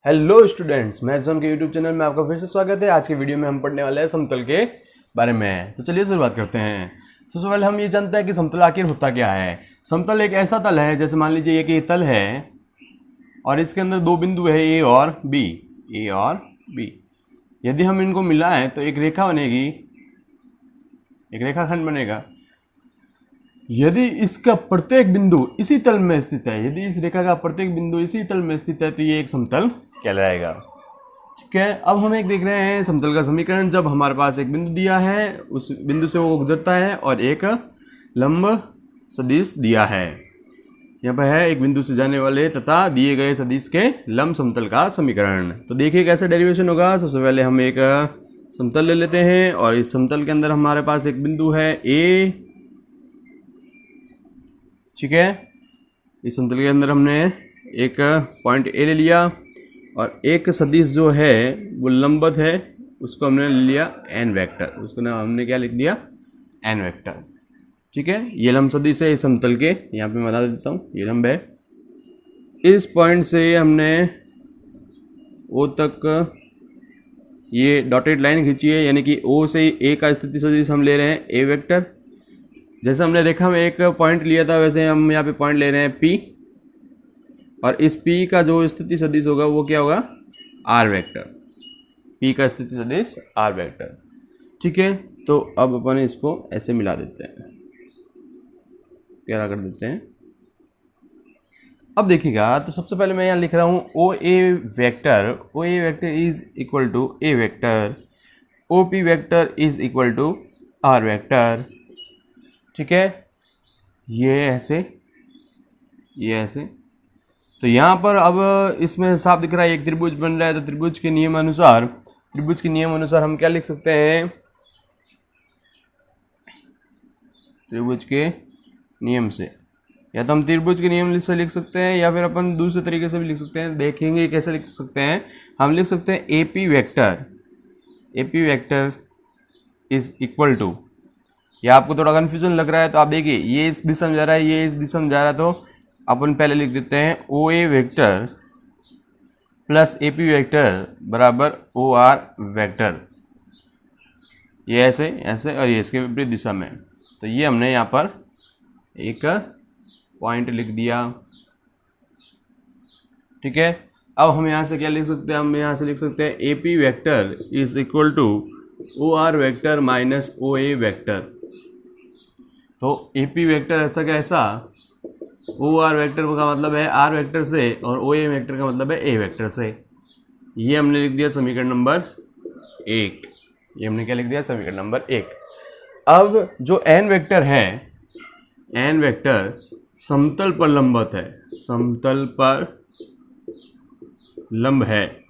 Hello students, मैं zone के YouTube channel में आपका फिर से स्वागत है। आज के वीडियो में हम पढ़ने वाले हैं समतल के बारे में। तो चलिए शुरुआत करते हैं। सबसे पहले हम ये जानते हैं कि समतल आखिर होता क्या है। समतल एक ऐसा तल है, जैसे मान लीजिए कि ये तल है और इसके अंदर दो बिंदु है ए और बी। यदि हम इनको मिलाएं तो एक रेखा बनेगी, एक रेखाखंड बनेगा। यदि इसका प्रत्येक बिंदु इसी तल में स्थित है, यदि इस रेखा का प्रत्येक बिंदु इसी तल में स्थित है, तो ये एक समतल कहलाएगा। ठीक है, अब हम एक देख रहे हैं समतल का समीकरण। जब हमारे पास एक बिंदु दिया है, उस बिंदु से वो गुजरता है और एक लंब सदिश दिया है। यहाँ पर है एक बिंदु से जाने वाले तथा दिए गए सदिश के लंब समतल का समीकरण। तो देखिए कैसे डेरिवेशन होगा। सबसे पहले हम एक समतल ले लेते हैं और इस समतल के अंदर हमारे पास एक बिंदु है ए। ठीक है, इस समतल के अंदर हमने एक पॉइंट ए ले लिया और एक सदिश जो है वो लंबवत है, उसको हमने ले लिया एन वेक्टर। उसको ना हमने क्या लिख दिया, एन वेक्टर। ठीक है, ये लंब सदिश है इस समतल के। यहाँ पे मैं बता देता हूँ, ये लंब है। इस पॉइंट से हमने ओ तक ये डॉटेड लाइन खींची है, यानी कि ओ से ए का स्थिति सदिश हम ले रहे हैं ए वेक्टर। जैसे हमने रेखा में एक पॉइंट लिया था, वैसे हम यहाँ पे पॉइंट ले रहे हैं पी, और इस पी का जो स्थिति सदिश होगा वो क्या होगा, आर वेक्टर। पी का स्थिति सदिश आर वेक्टर। ठीक है, तो अब अपन इसको ऐसे मिला देते हैं, क्या कर देते हैं। अब देखिएगा, तो सबसे पहले मैं यहाँ लिख रहा हूँ O A vector is equal to A vector, O P vector is equal to R vector. ठीक है, ये ऐसे, ये ऐसे। तो यहाँ पर अब इसमें साफ दिख रहा है एक त्रिभुज बन रहा है। तो त्रिभुज के नियम अनुसार हम क्या लिख सकते हैं, त्रिभुज के नियम से, या तो हम त्रिभुज के नियम से लिख सकते हैं या फिर अपन दूसरे तरीके से भी लिख सकते हैं। देखेंगे कैसे लिख सकते हैं। हम लिख सकते हैं A P vector is equal to, या आपको थोड़ा कन्फ्यूजन लग रहा है तो आप देखिए, ये इस दिशा में जा रहा है, ये इस दिशा में जा रहा है, तो अपन पहले लिख देते हैं O A vector plus A P vector बराबर ओ आर वेक्टर। ये ऐसे ऐसे और ये इसके विपरीत दिशा में। तो ये हमने यहाँ पर एक पॉइंट लिख दिया। ठीक है, अब हम यहाँ से क्या लिख सकते हैं, हम यहाँ से लिख सकते हैं A P vector is equal to O R vector minus O A vector. तो ए पी वेक्टर ऐसा का ऐसा, ओ आर वेक्टर का मतलब है आर वेक्टर से और ओ ए वेक्टर का मतलब है ए वेक्टर से। ये हमने लिख दिया समीकरण नंबर 1। ये हमने क्या लिख दिया, समीकरण नंबर 1। अब जो एन वेक्टर है, एन वेक्टर समतल पर लंबवत है, समतल पर लंब है।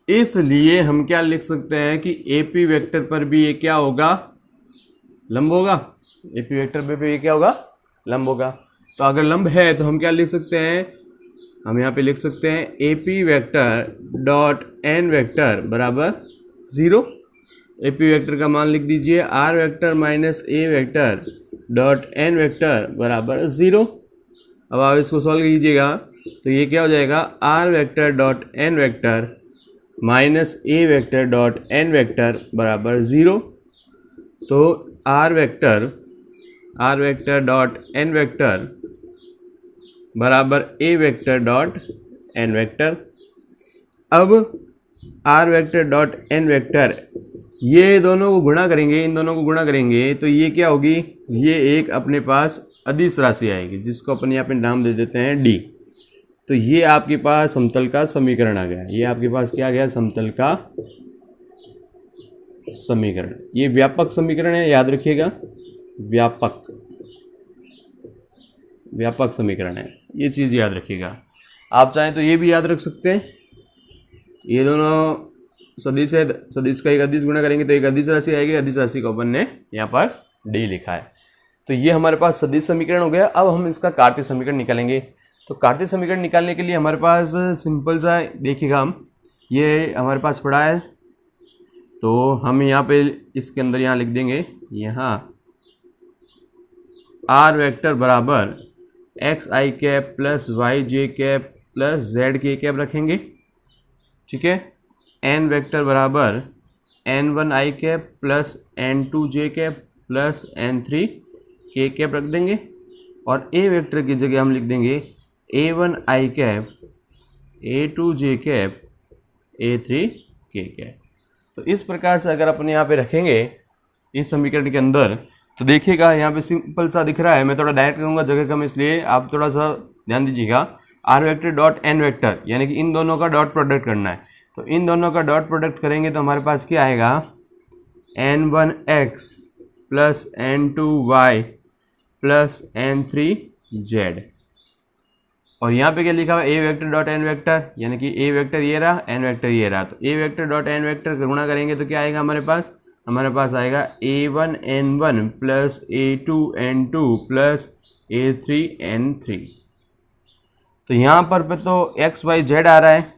इसलिए हम क्या लिख सकते हैं कि ए पी वेक्टर पर भी ये क्या होगा, लंब होगा। ए पी वेक्टर पर भी ये क्या होगा, लंब होगा। तो अगर लंब है तो हम क्या लिख सकते हैं, हम यहाँ पे लिख सकते हैं A P vector dot N vector बराबर 0। ए पी वेक्टर का मान लिख दीजिए R vector minus A vector dot N vector बराबर 0। अब आप इसको सॉल्व कीजिएगा तो ये क्या हो जाएगा, R vector dot N vector minus A vector dot N vector बराबर 0। तो are vector dot N vector बराबर A vector dot N vector. अब R vector dot N vector, ये दोनों को गुणा करेंगे, इन दोनों को गुणा करेंगे तो ये क्या होगी, ये एक अपने पास अदिश राशि आएगी, जिसको अपन यहाँ पे नाम दे देते हैं डी। तो ये आपके पास समतल का समीकरण आ गया। ये आपके पास क्या आ गया, समतल का समीकरण। ये व्यापक समीकरण है, याद रखिएगा, व्यापक समीकरण है। ये चीज़ याद रखिएगा। आप चाहें तो ये भी याद रख सकते हैं, ये दोनों सदिश है, सदिश का एक अदिश गुणा करेंगे तो एक अदिश राशि आएगी। अदिश राशि को अपन ने यहाँ पर डी लिखा है। तो ये हमारे पास सदिश समीकरण हो गया। अब हम इसका कार्तीय समीकरण निकालेंगे। तो कार्तीय समीकरण निकालने के लिए हमारे पास सिंपल सा, देखिएगा, हम ये हमारे पास पड़ा है, तो हम यहाँ पे इसके अंदर यहाँ लिख देंगे, यहाँ आर वेक्टर बराबर x i cap plus Y J cap plus z k cap रखेंगे, ठीक है। एन वेक्टर बराबर n1 आई कैप प्लस n2 जे कैप प्लस n3 के कैप रख देंगे, और ए वेक्टर की जगह हम लिख देंगे a1 आई कैप, a2 जे कैप, a3 के कैप। तो इस प्रकार से अगर अपन यहाँ पे रखेंगे इस समीकरण के अंदर, तो देखिएगा यहाँ पे सिंपल सा दिख रहा है। मैं थोड़ा डायरेक्ट करूँगा, जगह कम, इसलिए आप थोड़ा सा ध्यान दीजिएगा। R vector dot N vector, यानी कि इन दोनों का डॉट प्रोडक्ट करना है। तो इन दोनों का डॉट प्रोडक्ट करेंगे तो हमारे पास क्या आएगा, n1x plus n2y plus n3z। और यहाँ पे क्या लिखा हुआ है, ए वेक्टर डॉट एन वेक्टर, यानी कि ए वेक्टर ये रहा, एन वेक्टर ये रहा। तो ए वेक्टर डॉट एन वेक्टर गुणा करेंगे तो क्या आएगा हमारे पास आएगा a1 n1 plus a2 n2 plus a3 n3। तो यहाँ पर तो x y z आ रहा है,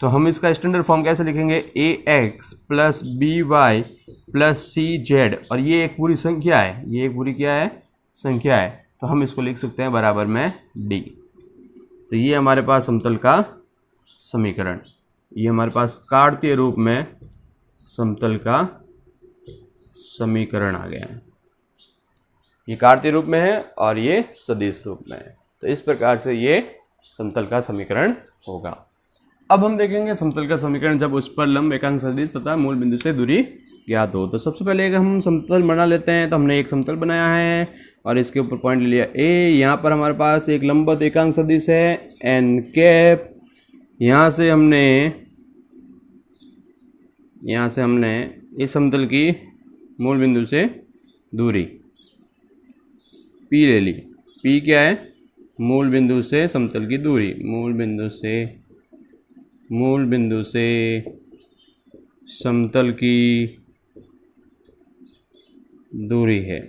तो हम इसका स्टैंडर्ड फॉर्म कैसे लिखेंगे, ax plus by plus cz, और ये एक पूरी संख्या है, ये एक पूरी क्या है, संख्या है। तो हम इसको लिख सकते हैं बराबर में d। तो ये हमारे पास समतल का समीकरण, ये हमारे पास कार्तीय रूप में समतल का समीकरण आ गया है। ये कार्तीय रूप में है और ये सदिश रूप में है। तो इस प्रकार से ये समतल का समीकरण होगा। अब हम देखेंगे समतल का समीकरण जब उस पर लंब, एकांक, सदिश तथा मूल बिंदु से दूरी ज्ञात हो। तो सबसे पहले एक हम समतल बना लेते हैं। तो हमने एक समतल बनाया है और इसके ऊपर पॉइंट ले लिया ए। यहाँ पर हमारे पास एक लंबवत एकांक सदिश है एन कैप। यहाँ से हमने इस समतल की मूल बिंदु से दूरी P ले ली। P क्या है, मूल बिंदु से समतल की दूरी, मूल बिंदु से समतल की दूरी है।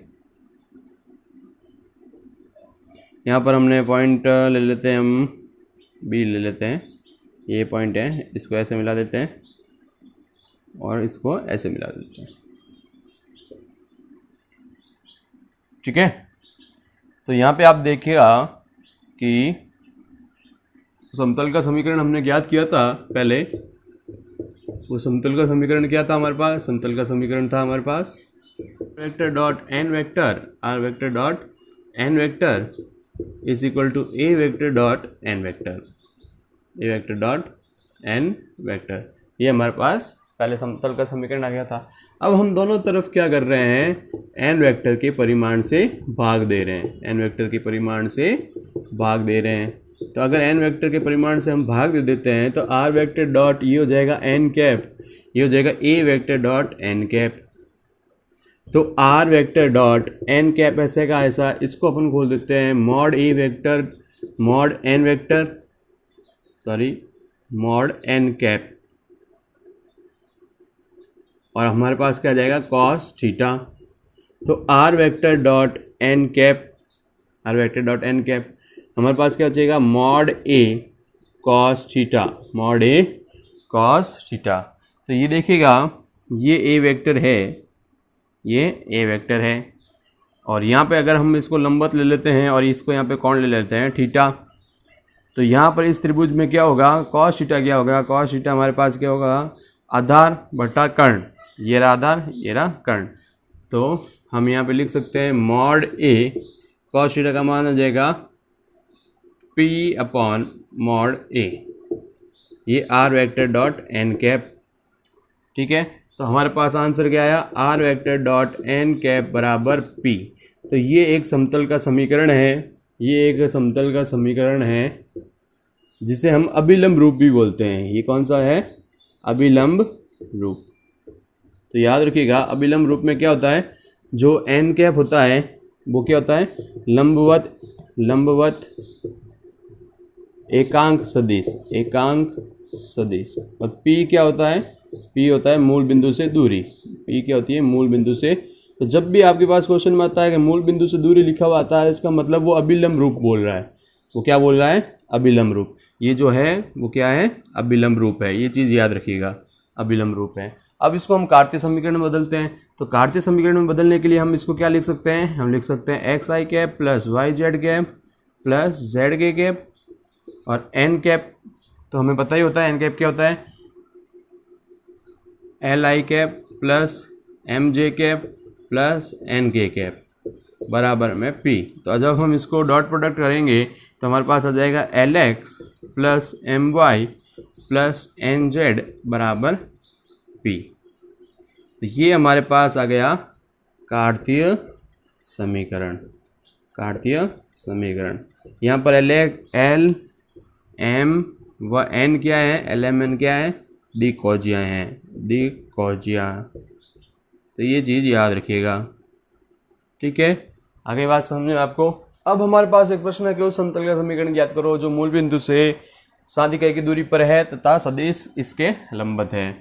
यहाँ पर हमने पॉइंट ले लेते हैं, हम B ले लेते हैं, ये पॉइंट है, इसको ऐसे मिला देते हैं और इसको ऐसे मिला देते हैं, ठीक है। तो यहाँ पे आप देखिएगा कि समतल का समीकरण हमने ज्ञात किया था पहले। वो समतल का समीकरण क्या था हमारे पास, समतल का समीकरण था हमारे पास vector dot N vector, R vector dot N vector is equal to A vector dot N vector, A vector dot N vector. ये हमारे पास पहले समतल का समीकरण आ गया था। अब हम दोनों तरफ क्या कर रहे हैं, एन वेक्टर के परिमाण से भाग दे रहे हैं, एन वेक्टर के परिमाण से भाग दे रहे हैं। तो अगर एन वेक्टर के परिमाण से हम भाग दे देते हैं तो आर वेक्टर डॉट ये हो जाएगा एन कैप, ये हो जाएगा a vector dot N cap. तो are vector dot N cap ऐसे का ऐसा, इसको अपन खोल देते हैं mod a vector mod n vector, sorry mod n cap, और हमारे पास क्या आ जाएगा कॉस थीटा। तो are vector dot N cap, r vector dot N cap हमारे पास क्या बचेगा, mod a cos theta, mod a cos theta. तो ये देखिएगा ये ए वेक्टर है, ये ए वेक्टर है, और यहाँ पे अगर हम इसको लंबवत ले लेते हैं और इसको यहाँ पे कौन ले लेते हैं थीटा, तो यहाँ पर इस त्रिभुज में क्या होगा, कॉस थीटा क्या होगा, कॉस थीटा हमारे पास क्या होगा, आधार बटा कर्ण, ये रहा आधार, ये रहा कर्ण। तो हम यहाँ पे लिख सकते हैं मॉड ए कॉस थीटा का मान हो जाएगा P अपॉन मॉड ए, ये R vector dot N cap, ठीक है। तो हमारे पास आंसर क्या आया, R vector dot N cap बराबर P। तो ये एक समतल का समीकरण है, ये एक समतल का समीकरण है जिसे हम अभिलंब रूप भी बोलते हैं। ये कौन सा है, अभिलंब रूप। तो याद रखिएगा अभिलंब रूप में क्या होता है, जो एन कैप होता है वो क्या होता है, लंबवत एकांक सदिश, एकांक सदिश। और P क्या होता है, P होता है मूल बिंदु से दूरी, P क्या होती है, मूल बिंदु से। तो जब भी आपके पास क्वेश्चन में आता है कि मूल बिंदु से दूरी लिखा हुआ आता है, इसका मतलब वो अभिलंब रूप बोल रहा है। वो क्या बोल रहा है, अभिलंब रूप। ये जो है वो क्या है, अभिलंब रूप है, ये चीज़ याद रखिएगा, अभिलंब रूप है। अब इसको हम कार्तीय समीकरण में बदलते हैं। तो कार्तीय समीकरण में बदलने के लिए हम इसको क्या लिख सकते हैं, हम लिख सकते हैं x i cap plus y z cap plus z k cap, और एन कैप तो हमें पता ही होता है, एन कैप क्या होता है, L I cap plus M J cap plus N K cap बराबर में पी। तो जब हम इसको डॉट प्रोडक्ट करेंगे तो हमारे पास आ जाएगा L X plus M Y plus N Z बराबर पी। तो ये हमारे पास आ गया कार्तीय समीकरण। कार्तीय समीकरण यहाँ पर एल एम व एन क्या है, एल एम एन क्या है, दिक्कोजिया हैं, दिक्कोजिया। तो ये चीज़ याद रखिएगा, ठीक है। आगे बात समझ में आपको। अब हमारे पास एक प्रश्न है कि उस समतल का समीकरण ज्ञात करो जो मूल बिंदु से 7 इकाई की दूरी पर है तथा सदिश इसके लंबवत है।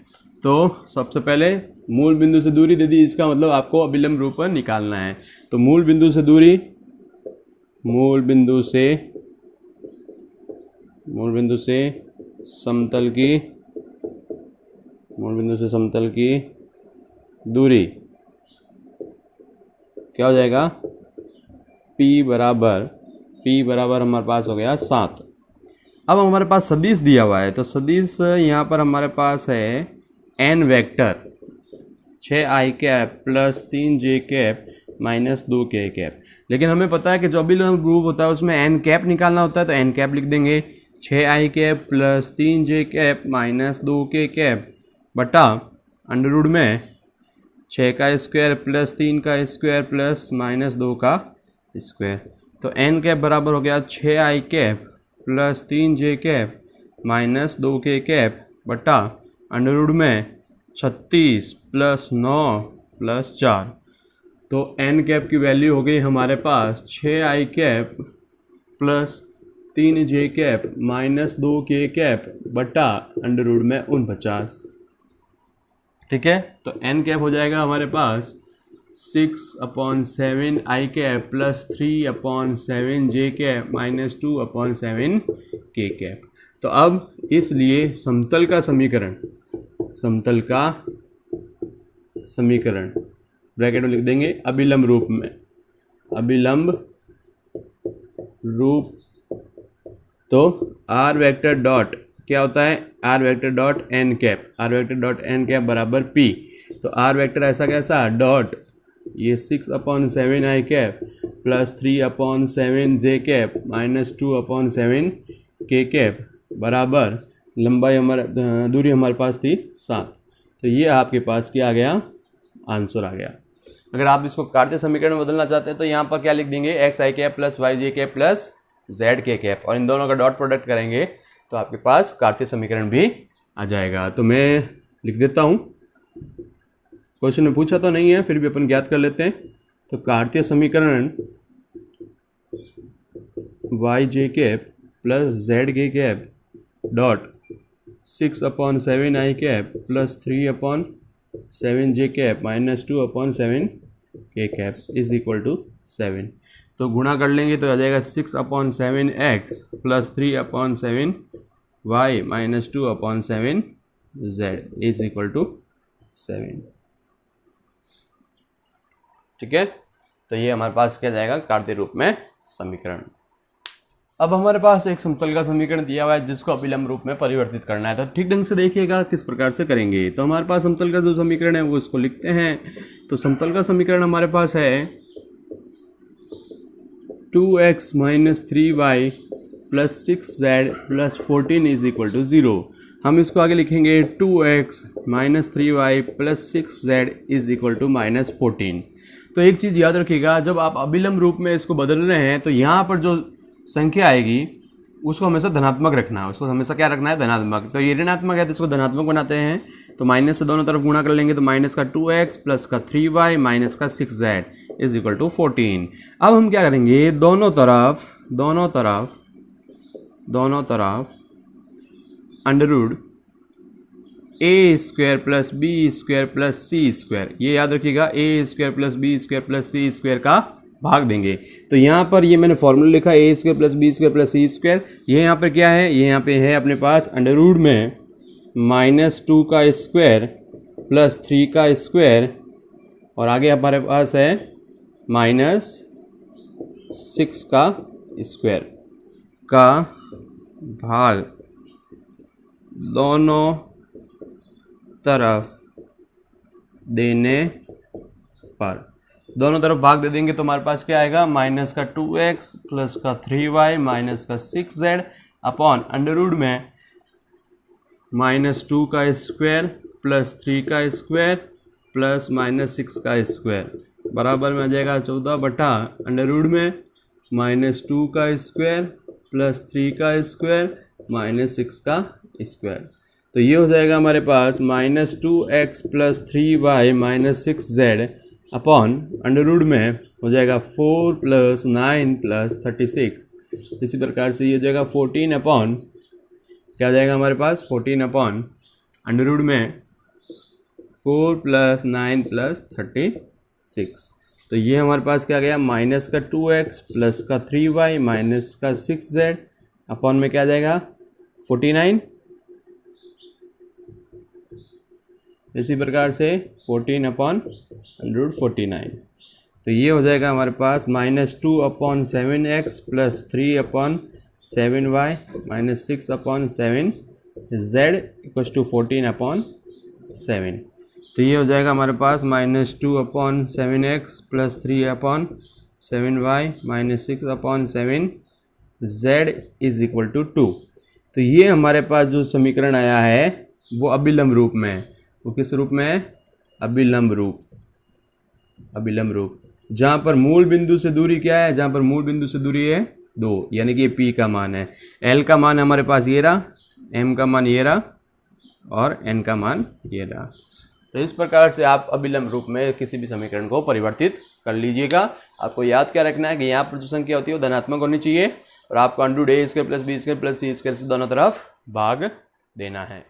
तो सबसे पहले मूल बिंदु से दूरी दे दी, इसका मतलब आपको अभिलंब रूप निकालना है। तो मूल बिंदु से दूरी, मूल बिंदु से समतल की दूरी क्या हो जाएगा, P बराबर हमारे पास हो गया 7। अब हमारे पास सदिश दिया हुआ है, तो सदिश यहाँ पर हमारे पास है n vector 6i cap plus 3j cap minus 2k cap. लेकिन हमें पता है कि जो अभिलंब रूप होता है उसमें n कैप निकालना होता है, तो n कैप लिख देंगे 6i cap plus 3j cap minus 2k cap बटा अंडर रूट में 6 का स्क्वायर प्लस 3 का स्क्वायर प्लस माइनस 2 का स्क्वायर। तो n कैप बराबर हो गया 6i cap plus 3j cap minus 2k cap बटा अंडर रूट में 36 प्लस 9 प्लस 4। तो n कैप की वैल्यू हो गई हमारे पास 6i cap plus 3j cap minus 2k cap बटा अंडर रूट में 49, ठीक है। तो n कैप हो जाएगा हमारे पास 6/7 i cap plus 3/7 j cap minus 2/7 k cap. तो अब इसलिए समतल का समीकरण ब्रैकेट में लिख देंगे अभिलंब रूप में, अभिलंब रूप। तो r वेक्टर डॉट क्या होता है, r vector dot n cap बराबर p। तो r वेक्टर ऐसा कैसा डॉट ये 6/7 i cap plus 3/7 j cap minus 2/7 k cap बराबर लंबाई हमारा दूरी हमारे पास थी 7। तो ये आपके पास क्या आ गया, आंसर आ गया। अगर आप इसको कार्तीय समीकरण में बदलना चाहते हैं तो यहाँ पर क्या लिख देंगे, x i cap plus Y J cap plus z k cap, और इन दोनों का डॉट प्रोडक्ट करेंगे तो आपके पास कार्तीय समीकरण भी आ जाएगा। तो मैं लिख देता हूँ, क्वेश्चन में पूछा तो नहीं है फिर भी अपन ज्ञात कर लेते हैं। तो कार्तीय समीकरण वाई जे cap plus z k cap dot 6/7 आई कैप प्लस 3/7 जे कैप माइनस 2/7 के कैप इज इक्वल टू 7। तो गुणा कर लेंगे तो आ जाएगा 6/7 X plus 3/7 Y minus 2/7 Z is equal to 7, ठीक है। तो ये हमारे पास क्या जाएगा, कार्तीय रूप में समीकरण। अब हमारे पास एक समतल का समीकरण दिया हुआ है जिसको अभिलंब रूप में परिवर्तित करना है। तो ठीक ढंग से देखिएगा किस प्रकार से करेंगे। तो हमारे पास समतल का जो समीकरण है वो इसको लिखते हैं। तो समतल का समीकरण हमारे पास है 2x minus 3y plus 6z plus 14 is equal to 0। हम इसको आगे लिखेंगे 2x minus 3y plus 6z is equal to minus 14। तो एक चीज़ याद रखिएगा, जब आप अभिलंब रूप में इसको बदल रहे हैं तो यहाँ पर जो संख्या आएगी उसको हमेशा धनात्मक रखना है, उसको हमेशा क्या रखना है, धनात्मक। तो ये ऋणात्मक है तो इसको धनात्मक बनाते हैं। तो माइनस से दोनों तरफ गुणा कर लेंगे तो माइनस का 2x प्लस का 3y माइनस का 6z इज इक्वल टू 14। अब हम क्या करेंगे, दोनों तरफ under root a square plus b square plus c square, ये याद रखिएगा, a square plus b square plus c square का भाग देंगे। तो यहाँ पर ये मैंने फॉर्मूला लिखा a square plus b square plus c square. ये यहाँ पर क्या है, ये यहाँ पे है अपने पास अंडर रूट में -2 का स्क्वायर प्लस 3 का स्क्वायर और आगे हमारे पास है -6 का स्क्वायर का भाग दोनों तरफ देने पर, दोनों तरफ भाग दे देंगे तो हमारे पास क्या आएगा, माइनस का 2x प्लस का 3y माइनस का 6z अपॉन अंडर रूट में -2 का स्क्वायर प्लस 3 का स्क्वायर प्लस -6 का स्क्वायर बराबर में आ जाएगा 14 बटा अंडर रूट में -2 का स्क्वायर प्लस 3 का स्क्वायर -6 का स्क्वायर। तो ये हो जाएगा हमारे पास -2x plus 3y minus 6z upon under root में हो जाएगा 4 प्लस 9 प्लस 36। इसी प्रकार से ये हो जाएगा 14 अपॉन क्या आ जाएगा हमारे पास 14 अपॉन अंडर रूट में 4 प्लस 9 प्लस 36। तो ये हमारे पास क्या गया, माइनस का 2x प्लस का 3y माइनस का 6z अपॉन में क्या आ जाएगा 49। इसी प्रकार से 14 अपॉन 149। तो ये हो जाएगा हमारे पास -2 upon 7x plus 3 upon 7y minus 6 upon 7z equals to 14 upon 7। तो ये हो जाएगा हमारे पास -2 upon 7x plus 3 upon 7y minus 6 upon 7z is equal to 2। तो ये हमारे पास जो समीकरण आया है वो अभिलंब रूप में है। वो किस रूप में है, अभिलंब रूप। अभिलंब रूप जहाँ पर मूल बिंदु से दूरी क्या है, जहाँ पर मूल बिंदु से दूरी है 2, यानी कि P का मान है, L का मान हमारे पास ये रहा, M का मान ये रहा और N का मान ये रहा। तो इस प्रकार से आप अभिलंब रूप में किसी भी समीकरण को परिवर्तित कर लीजिएगा। आपको याद क्या रखना है कि यहाँ पर जो संख्या होती है वो धनात्मक होनी चाहिए और आपको √a² + b² + c² से दोनों तरफ भाग देना है।